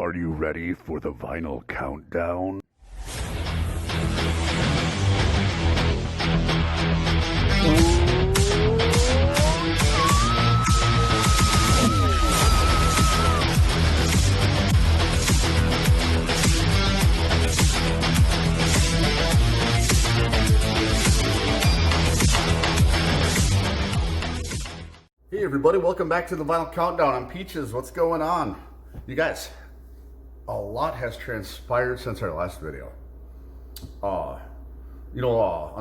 Are you ready for the vinyl countdown? Hey everybody, welcome back to the Vinyl Countdown. I'm Peaches. What's going on? You guys, a lot has transpired since our last video. On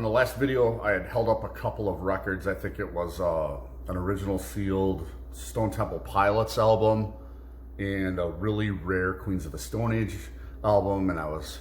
the last video, I had held up a couple of records. I think it was an original sealed Stone Temple Pilots album and a really rare Queens of the Stone Age album. And I was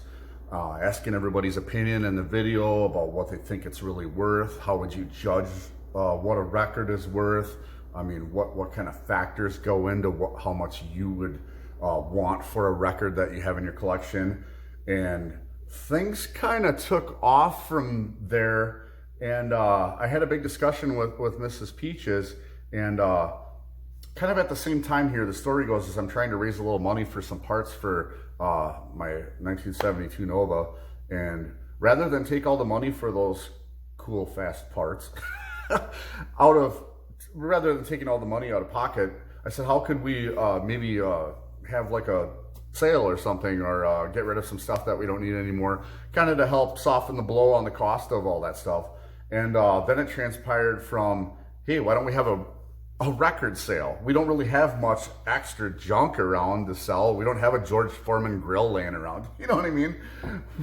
asking everybody's opinion in the video about what they think it's really worth. How would you judge what a record is worth? I mean, what kind of factors go into how much you would want for a record that you have in your collection? And things kind of took off from there. And I had a big discussion with Mrs. Peaches. And kind of at the same time here, the story goes is I'm trying to raise a little money for some parts for my 1972 Nova. And rather than take all the money for those cool, fast parts rather than taking all the money out of pocket, I said, how could we maybe have like a sale or something, or get rid of some stuff that we don't need anymore, kind of to help soften the blow on the cost of all that stuff. And then it transpired from, hey, why don't we have a record sale? We don't really have much extra junk around to sell. We don't have a George Foreman grill laying around. You know what I mean?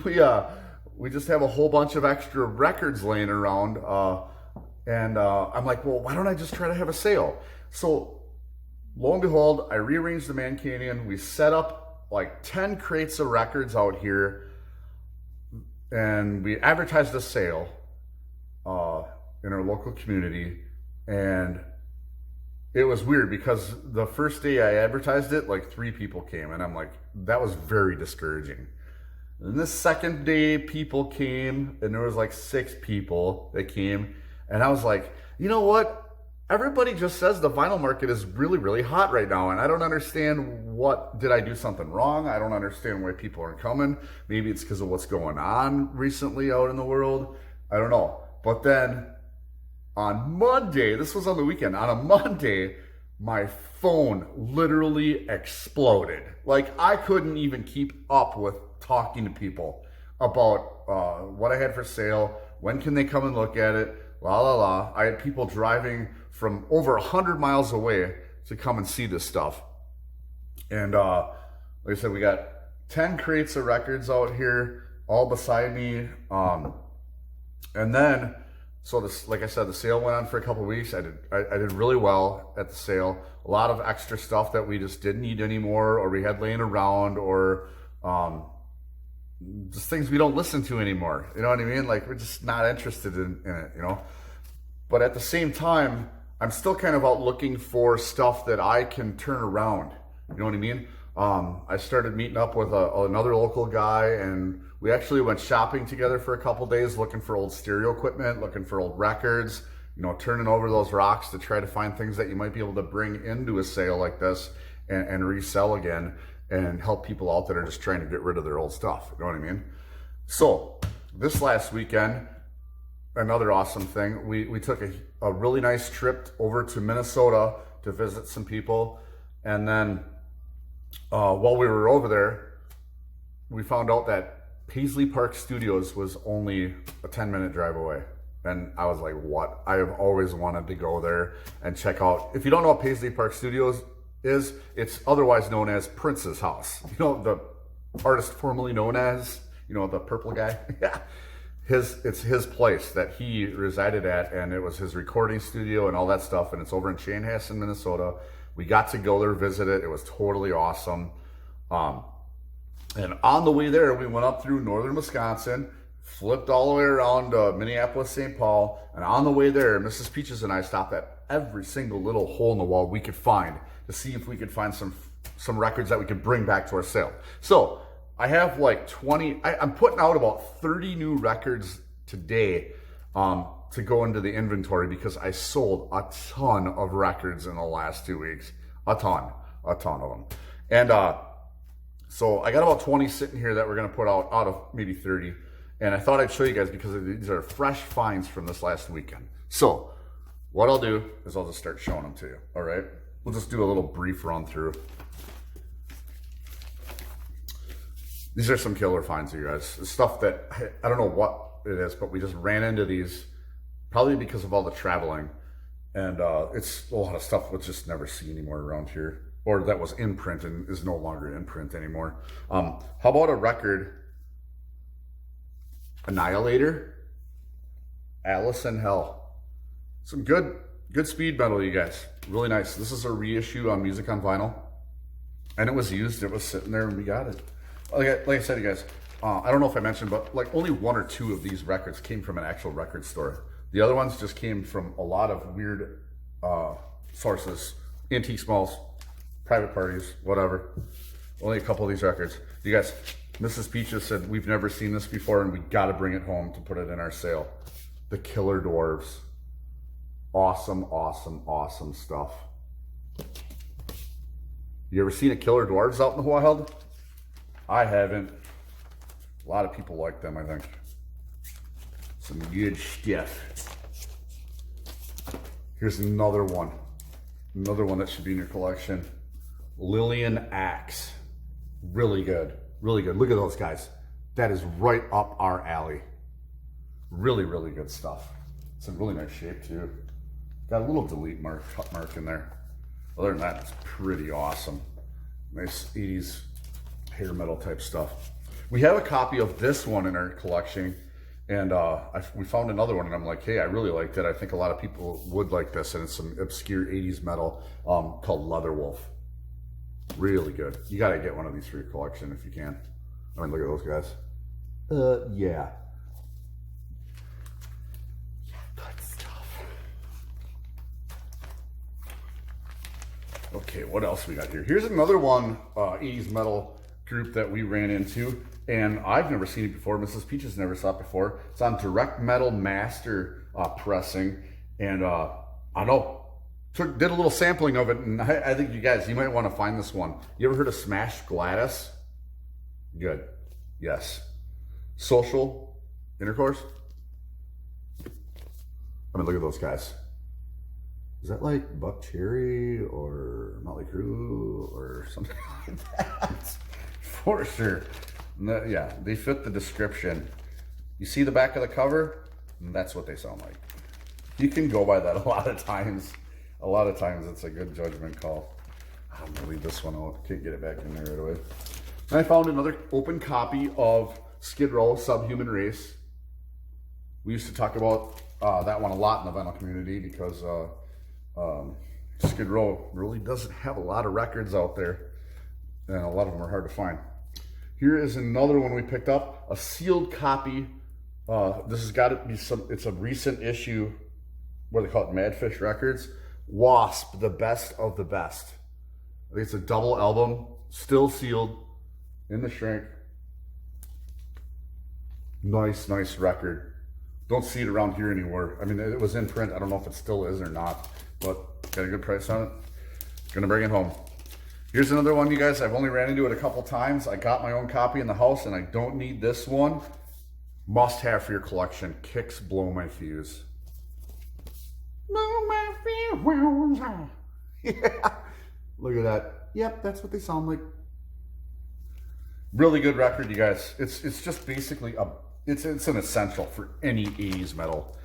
We just have a whole bunch of extra records laying around. And I'm like, well, why don't I just try to have a sale? So lo and behold, I rearranged the Man Canyon. We set up like 10 crates of records out here, and we advertised a sale in our local community. And it was weird because the first day I advertised it, like 3 people came, and I'm like, that was very discouraging. And the second day people came, and there was like 6 people that came. And I was like, you know what? Everybody just says the vinyl market is really, really hot right now. And I don't understand did I do something wrong? I don't understand why people aren't coming. Maybe it's because of what's going on recently out in the world. I don't know. But then on Monday, this was on the weekend, on a Monday, my phone literally exploded. Like I couldn't even keep up with talking to people about what I had for sale. When can they come and look at it? La la la. I had people driving from over 100 miles away to come and see this stuff. And like I said, we got 10 crates of records out here, all beside me. And then, so this, like I said, the sale went on for a couple of weeks. I did really well at the sale. A lot of extra stuff that we just didn't need anymore, or we had laying around, or just things we don't listen to anymore. You know what I mean? Like we're just not interested in it, you know? But at the same time, I'm still kind of out looking for stuff that I can turn around. You know what I mean? I started meeting up with another local guy, and we actually went shopping together for a couple days, looking for old stereo equipment, looking for old records, you know, turning over those rocks to try to find things that you might be able to bring into a sale like this and resell again, and help people out that are just trying to get rid of their old stuff. You know what I mean? So this last weekend, another awesome thing, we took a really nice trip over to Minnesota to visit some people. And then while we were over there, we found out that Paisley Park Studios was only a 10-minute drive away. And I was like, what? I have always wanted to go there and check out. If you don't know what Paisley Park Studios is, it's otherwise known as Prince's house. You know, the artist formerly known as, you know, the purple guy. Yeah. It's his place that he resided at, and it was his recording studio and all that stuff, and it's over in Chanhassen, Minnesota. We got to go there, visit it. It was totally awesome. And on the way there, we went up through northern Wisconsin, flipped all the way around Minneapolis, St. Paul, and on the way there, Mrs. Peaches and I stopped at every single little hole in the wall we could find to see if we could find some records that we could bring back to our sale. So I have like 20, I'm putting out about 30 new records today to go into the inventory because I sold a ton of records in the last 2 weeks. A ton of them. And So I got about 20 sitting here that we're gonna put out of maybe 30. And I thought I'd show you guys because these are fresh finds from this last weekend. So what I'll do is I'll just start showing them to you, all right? We'll just do a little brief run through. These are some killer finds, you guys. It's stuff that, I don't know what it is, but we just ran into these probably because of all the traveling. And it's a lot of stuff we'll just never see anymore around here. Or that was in print and is no longer in print anymore. How about a record? Annihilator, Alice in Hell. Some good speed metal, you guys. Really nice. This is a reissue on Music on Vinyl. And it was used, it was sitting there and we got it. Like I said, you guys, I don't know if I mentioned, but like only 1 or 2 of these records came from an actual record store. The other ones just came from a lot of weird sources, antique smalls, private parties, whatever. Only a couple of these records. You guys, Mrs. Peaches said, we've never seen this before and we got to bring it home to put it in our sale. The Killer Dwarves. Awesome, awesome, awesome stuff. You ever seen a Killer Dwarves out in the wild? I haven't. A lot of people like them, I think. Some good stuff. Here's another one. Another one that should be in your collection. Lillian Axe. Really good. Really good. Look at those guys. That is right up our alley. Really, really good stuff. It's in really nice shape too. Got a little delete mark, cut mark in there. Other than that, it's pretty awesome. Nice 80s hair metal type stuff. We have a copy of this one in our collection, and we found another one, and I'm like, hey, I really liked it. I think a lot of people would like this, and it's some obscure 80s metal called Leatherwolf. Really good. You got to get one of these for your collection if you can. I mean, look at those guys. Yeah. Good stuff. Okay, what else we got here? Here's another one, 80s metal group that we ran into, and I've never seen it before. Mrs. Peaches never saw it before. It's on Direct Metal Master pressing, and I know, did a little sampling of it, and I think you guys, you might want to find this one. You ever heard of Smashed Gladys? Good. Yes. Social Intercourse? I mean, look at those guys. Is that like Buck Cherry or Motley Crue or something like that? For sure. Yeah, they fit the description. You see the back of the cover? And that's what they sound like. You can go by that a lot of times. A lot of times it's a good judgment call. I'm gonna leave this one out. Can't get it back in there right away. And I found another open copy of Skid Row, Subhuman Race. We used to talk about that one a lot in the vinyl community because Skid Row really doesn't have a lot of records out there, and a lot of them are hard to find. Here is another one we picked up, a sealed copy. This has got to be it's a recent issue, what do they call it, Madfish Records. Wasp, the best of the best. I think it's a double album, still sealed, in the shrink. Nice, nice record. Don't see it around here anymore. I mean, it was in print. I don't know if it still is or not, but got a good price on it. Gonna bring it home. Here's another one, you guys. I've only ran into it a couple times. I got my own copy in the house, and I don't need this one. Must have for your collection. Kicks Blow My Fuse. Blow my fuse. Yeah. Look at that. Yep, that's what they sound like. Really good record, you guys. It's just basically it's an essential for any 80s metal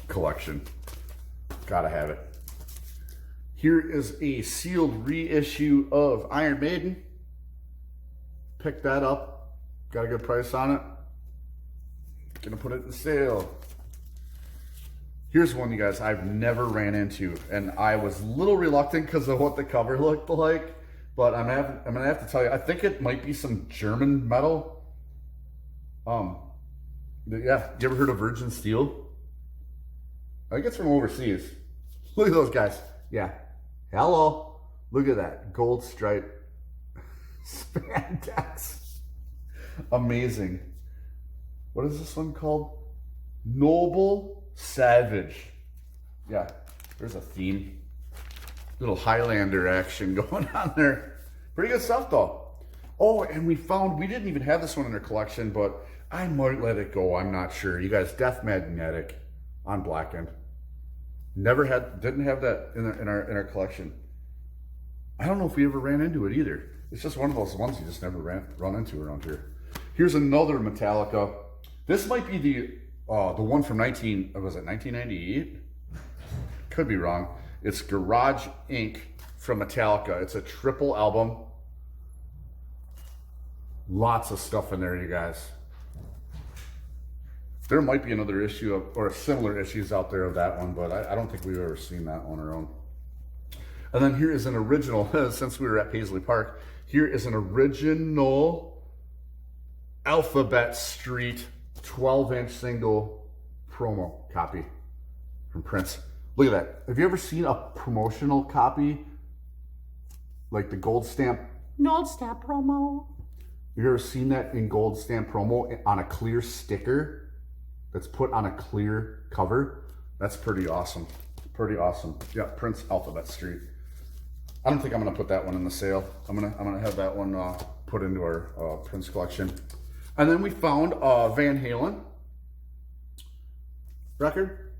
collection. Gotta have it. Here is a sealed reissue of Iron Maiden. Picked that up. Got a good price on it. Gonna put it in sale. Here's one, you guys, I've never ran into, and I was a little reluctant because of what the cover looked like, but I'm gonna have to tell you, I think it might be some German metal. Yeah, you ever heard of Virgin Steel? I think it's from overseas. Look at those guys. Yeah. Hello. Look at that. Gold stripe spandex. Amazing. What is this one called? Noble Savage. Yeah, there's a theme. Little Highlander action going on there. Pretty good stuff though. Oh, and we didn't even have this one in our collection, but I might let it go. I'm not sure. You guys, Death Magnetic on Blackened. Didn't have that in our collection. I don't know if we ever ran into it either. It's just one of those ones you just never run into around here. Here's another Metallica. This might be the one from 1998? Could be wrong. It's Garage Inc. from Metallica. It's a triple album. Lots of stuff in there, you guys. There might be another issue or similar issues out there of that one, but I don't think we've ever seen that on our own. And then here is an original, since we were at Paisley Park, here is an original Alphabet Street 12-inch single promo copy from Prince. Look at that. Have you ever seen a promotional copy? Like the gold stamp promo? Have you ever seen that in gold stamp promo on a clear sticker that's put on a clear cover? That's pretty awesome. Pretty awesome. Yeah, Prince Alphabet Street. I don't think I'm gonna put that one in the sale. I'm gonna have that one put into our Prince collection. And then we found Van Halen record.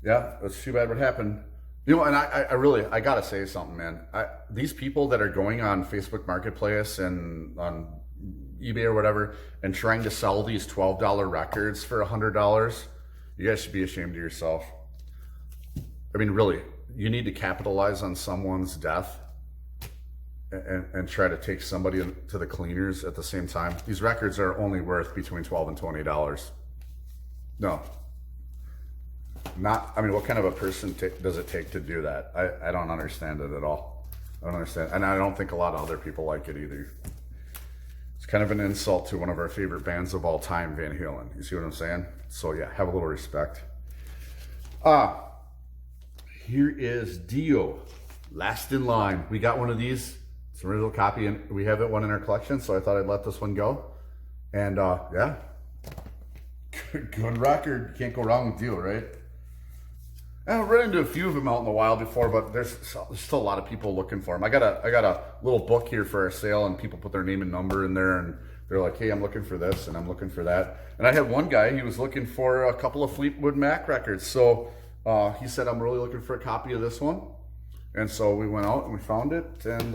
Yeah, that's too bad what happened. You know, and I gotta say something, man. These people that are going on Facebook Marketplace and on eBay or whatever and trying to sell these $12 records for $100, you guys should be ashamed of yourself. I mean, really, you need to capitalize on someone's death and try to take somebody to the cleaners at the same time. These records are only worth between $12 and $20. No. I mean, what kind of a person does it take to do that? I don't understand it at all. I don't understand. And I don't think a lot of other people like it either. It's kind of an insult to one of our favorite bands of all time, Van Halen. You see what I'm saying? So yeah, have a little respect. Here is Dio, Last in Line. We got one of these. It's an original copy, and we have one in our collection, so I thought I'd let this one go. And yeah, good record. Can't go wrong with Dio, right? I've run into a few of them out in the wild before, but there's still a lot of people looking for them. I got a little book here for our sale, and people put their name and number in there, and they're like, hey, I'm looking for this, and I'm looking for that. And I had one guy, he was looking for a couple of Fleetwood Mac records. So he said, I'm really looking for a copy of this one. And so we went out and we found it, and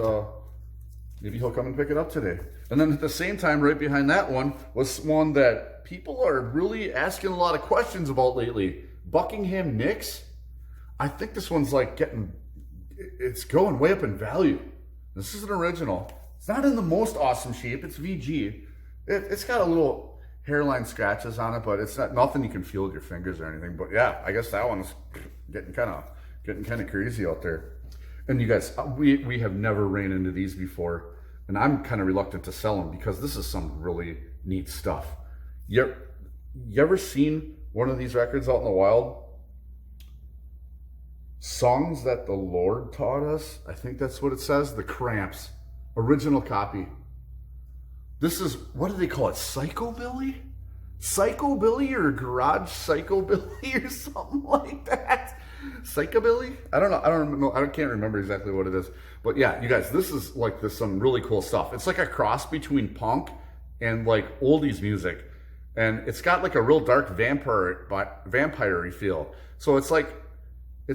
maybe he'll come and pick it up today. And then at the same time, right behind that one was one that people are really asking a lot of questions about lately. Buckingham Nicks. I think this one's like it's going way up in value. This is an original. It's not in the most awesome shape. It's VG. It's got a little hairline scratches on it, but it's nothing you can feel with your fingers or anything. But yeah, I guess that one's getting kind of crazy out there. And you guys, we have never ran into these before, and I'm kind of reluctant to sell them because this is some really neat stuff. You ever seen one of these records out in the wild? Songs That the Lord Taught Us. I think that's what it says. The Cramps. Original copy. This is, what do they call it? Psychobilly? Psychobilly or Garage Psychobilly or something like that? Psychobilly? I don't know. I can't remember exactly what it is. But yeah, you guys, this is like some really cool stuff. It's like a cross between punk and like oldies music. And it's got like a real dark vampire-y feel. So it's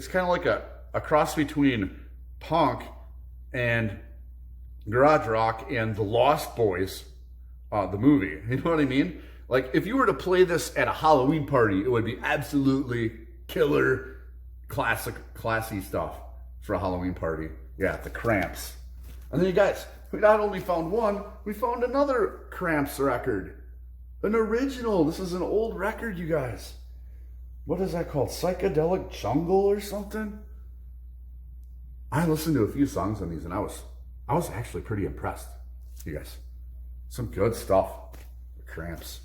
kind of like a cross between punk and garage rock and the Lost Boys, the movie. You know what I mean? Like, if you were to play this at a Halloween party, it would be absolutely killer, classy stuff for a Halloween party. Yeah, the Cramps. And then you guys, we not only found one, we found another Cramps record. An original. This is an old record, you guys. What is that called? Psychedelic Jungle or something? I listened to a few songs on these, and I was actually pretty impressed. You guys, some good stuff. The Cramps.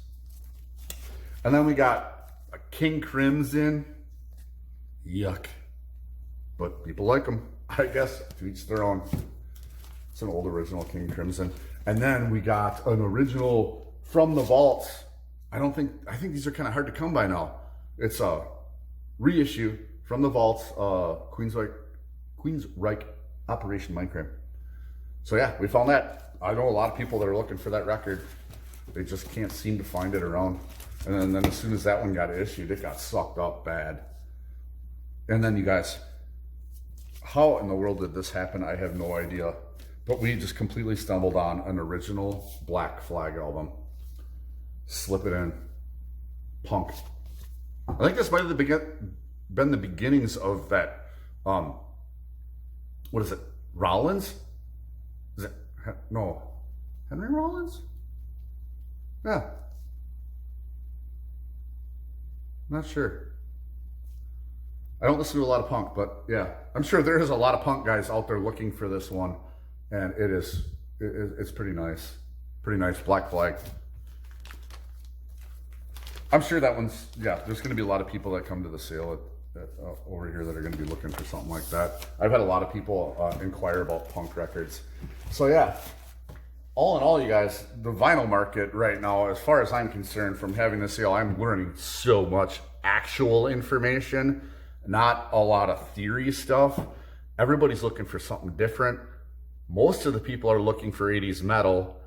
And then we got a King Crimson. Yuck. But people like them, I guess. To each their own. It's an old original King Crimson. And then we got an original From the Vaults. I think these are kind of hard to come by now. It's a reissue From the Vaults, Queensryche Operation Mindcrime. So yeah, we found that. I know a lot of people that are looking for that record. They just can't seem to find it around. And then as soon as that one got issued, it got sucked up bad. And then you guys, how in the world did this happen? I have no idea. But we just completely stumbled on an original Black Flag album. Slip it in. Punk. I think this might have been the beginnings of that, what is it? Rollins? Is it, no, Henry Rollins? Yeah. Not sure. I don't listen to a lot of punk, but yeah, I'm sure there is a lot of punk guys out there looking for this one, and it's pretty nice. Pretty nice. Black Flag. I'm sure that one's, yeah, there's going to be a lot of people that come to the sale over here that are going to be looking for something like that. I've had a lot of people inquire about punk records. So yeah, all in all, you guys, the vinyl market right now, as far as I'm concerned, from having this sale, I'm learning so much actual information, not a lot of theory stuff. Everybody's looking for something different. Most of the people are looking for 80s metal,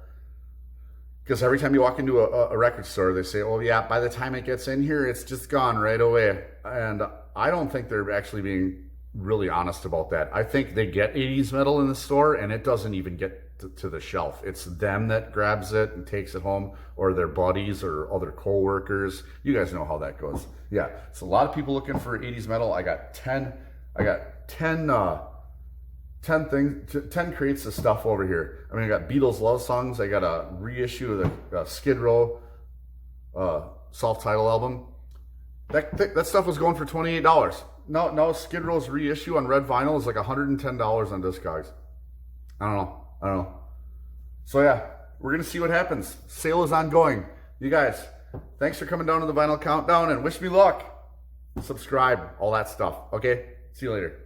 because every time you walk into a record store, they say, oh yeah, by the time it gets in here, it's just gone right away. And I don't think they're actually being really honest about that. I think they get 80s metal in the store and it doesn't even get to the shelf. It's them that grabs it and takes it home, or their buddies or other co-workers. You guys know how that goes. Yeah, it's a lot of people looking for 80s metal. I got 10 crates of stuff over here. I mean, I got Beatles love songs. I got a reissue of the Skid Row self-title album. That stuff was going for $28. Now Skid Row's reissue on red vinyl is like $110 on Discogs. I don't know. So yeah, we're gonna see what happens. Sale is ongoing. You guys, thanks for coming down to the Vinyl Countdown, and wish me luck. Subscribe, all that stuff. Okay, see you later.